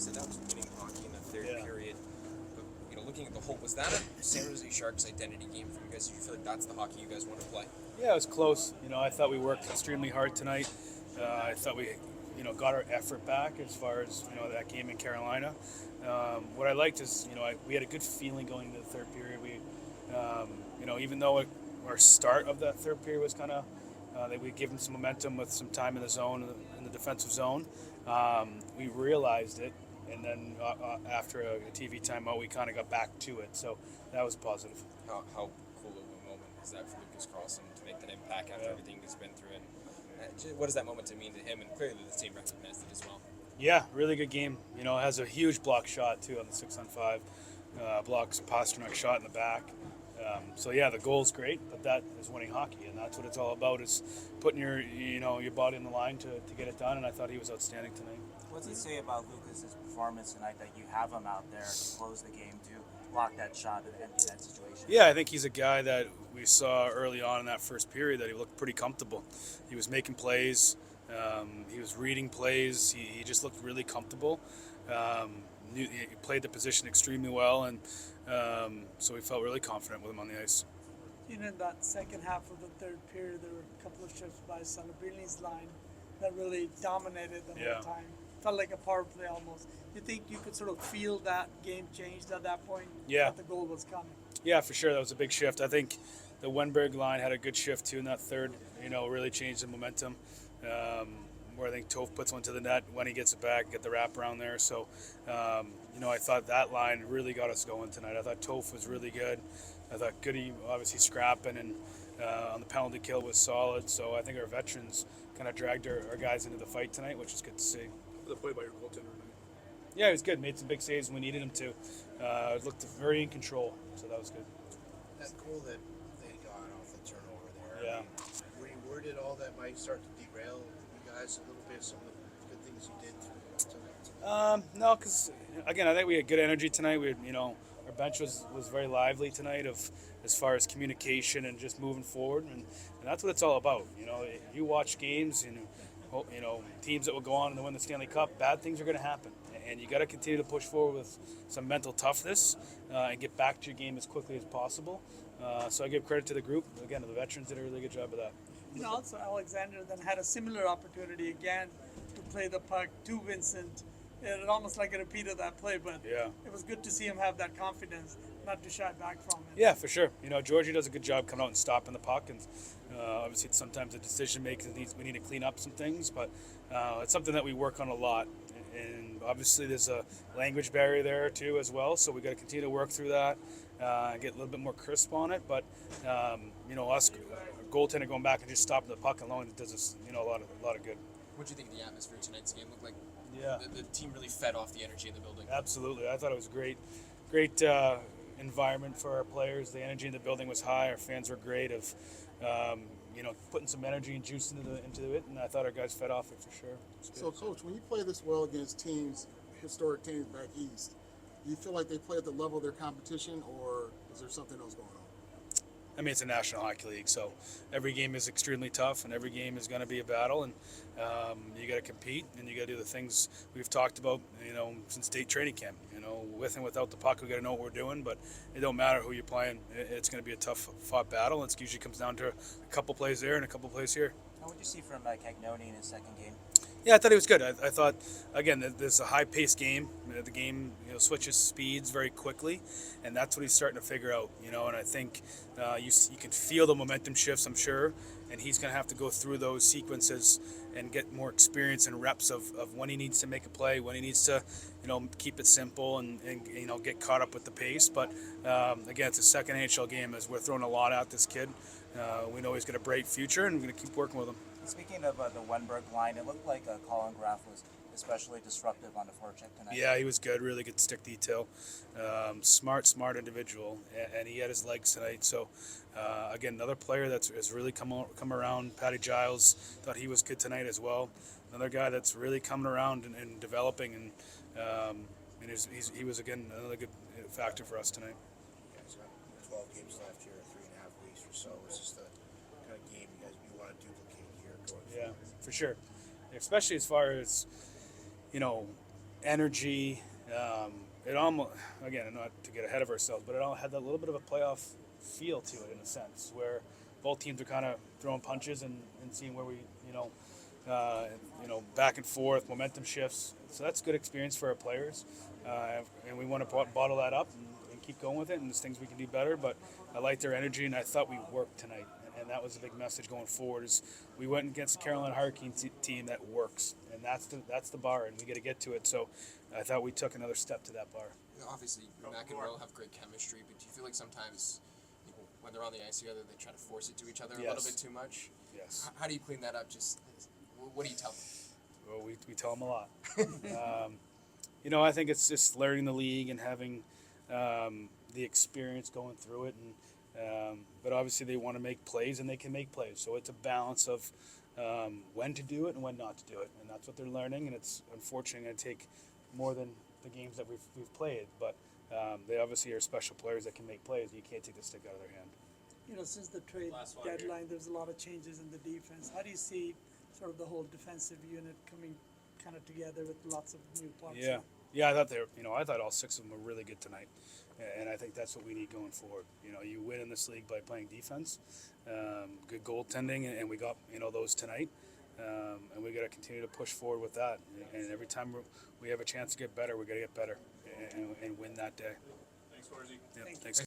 said that was winning hockey in the third period. But, looking at the whole, was that a San Jose Sharks identity game for you guys? Did you feel like that's the hockey you guys want to play? Yeah, it was close. I thought we worked extremely hard tonight. I thought we, got our effort back as far as, that game in Carolina. What I liked is, we had a good feeling going into the third period. We, even though our start of that third period was kind of, that we gave them some momentum with some time in the zone, in the defensive zone, we realized it. And then after a TV timeout, we kind of got back to it. So that was positive. How cool of a moment is that for Lucas Carlson to make that impact after everything he's been through? And what does that moment mean to him? And clearly the team recognized it as well. Yeah, really good game. Has a huge block shot, too, on the 6-on-5. Blocks Pasternak's shot in the back. The goal's great, but that is winning hockey, and that's what it's all about, is putting your body in the line to get it done, and I thought he was outstanding tonight. What's it say about Lucas's performance tonight that you have him out there to close the game, to block that shot and empty that situation? Yeah, I think he's a guy that we saw early on in that first period that he looked pretty comfortable. He was making plays. He was reading plays. He just looked really comfortable. He played the position extremely well, and so we felt really confident with him on the ice. In that second half of the third period, there were a couple of shifts by Salabini's line that really dominated the whole time. Felt like a power play almost. You think you could sort of feel that game changed at that point? Yeah. That the goal was coming? Yeah, for sure. That was a big shift. I think the Wenberg line had a good shift too in that third, really changed the momentum. Where I think Toph puts one to the net when he gets it back, get the wrap around there. So, I thought that line really got us going tonight. I thought Toph was really good. I thought Goody, obviously scrapping, and on the penalty kill was solid. So I think our veterans kind of dragged our guys into the fight tonight, which is good to see. The play by your goaltender tonight. Yeah, he was good. Made some big saves when we needed him to. Looked very in control, so that was good. That goal that they got off the turnover there. Yeah. Were you worried at all that might start to derail you guys a little bit, some of the good things you did tonight? No, because again, I think we had good energy tonight. We had, our bench was very lively tonight as far as communication and just moving forward, and that's what it's all about. You watch games and teams that will go on and win the Stanley Cup, bad things are going to happen, and you got to continue to push forward with some mental toughness and get back to your game as quickly as possible. So I give credit to the group. Again, the veterans did a really good job of that. Also, Alexander then had a similar opportunity again to play the puck to Vincent. It almost like a repeat of that play, but it was good to see him have that confidence, not to shy back from it. Yeah, for sure. Georgie does a good job coming out and stopping the puck, and obviously sometimes the decision making we need to clean up some things, but it's something that we work on a lot. And obviously there's a language barrier there too as well, so we got to continue to work through that, get a little bit more crisp on it. But us goaltender going back and just stopping the puck alone, it does us a lot of good. What do you think of the atmosphere of tonight's game? Looked like the team really fed off the energy in the building. Absolutely, I thought it was great environment for our players. The energy in the building was high. Our fans were great. Putting some energy and juice into it, and I thought our guys fed off it for sure. So, Coach, when you play this well against historic teams back east, do you feel like they play at the level of their competition, or is there something else going on? I mean, it's a National Hockey League, so every game is extremely tough, and every game is going to be a battle, and you got to compete, and you got to do the things we've talked about, since state training camp. With and without the puck, we got to know what we're doing, but it don't matter who you're playing. It's going to be a tough fought battle. It usually comes down to a couple plays there and a couple plays here. What did you see from Cagnoni in his second game? Yeah, I thought he was good. I thought, again, there's a high-paced game. The game switches speeds very quickly, and that's what he's starting to figure out. And I think you can feel the momentum shifts, I'm sure, and he's going to have to go through those sequences and get more experience and reps of when he needs to make a play, when he needs to, keep it simple and get caught up with the pace. But again, it's a second NHL game as we're throwing a lot at this kid. We know he's got a bright future, and we're going to keep working with him. Speaking of the Wenberg line, it looked like Colin Graf was especially disruptive on the forecheck tonight. Yeah, he was good. Really good stick detail. Smart individual, and he had his legs tonight. So, again, another player has really come around. Patty Giles thought he was good tonight as well. Another guy that's really coming around and developing, and he was, again, another good factor for us tonight. You guys got 12 games left here, 3.5 weeks or so. It's just the kind of game you want to duplicate here going forward. For sure. Especially as far as, energy. It almost, again, not to get ahead of ourselves, but it all had that little bit of a playoff feel to it in a sense, where both teams are kind of throwing punches and seeing where we, back and forth, momentum shifts. So that's good experience for our players, and we want to bottle that up and keep going with it. And there's things we can do better, but I liked their energy, and I thought we worked tonight. And that was a big message going forward. Is we went against the Carolina Hurricane team that works, and that's the bar, and we got to get to it. So I thought we took another step to that bar. Obviously, Mac and Will have great chemistry, but do you feel like sometimes when they're on the ice together, they try to force it to each other a little bit too much? Yes. How do you clean that up? Just what do you tell them? Well, we tell them a lot. I think it's just learning the league and having the experience going through it, and but obviously they want to make plays, and they can make plays. So it's a balance of when to do it and when not to do it, and that's what they're learning. And it's unfortunately going to take more than the games that we've played, but they obviously are special players that can make plays. You can't take the stick out of their hand. Since the trade deadline, there's a lot of changes in the defense. How do you see sort of the whole defensive unit coming kind of together with lots of new parts? Yeah, I thought I thought all six of them were really good tonight, and I think that's what we need going forward. You win in this league by playing defense, good goaltending, and we got those tonight, and we got to continue to push forward with that. And every time we have a chance to get better, we got to get better and win that day. Thanks, Warzy. Yeah, thanks.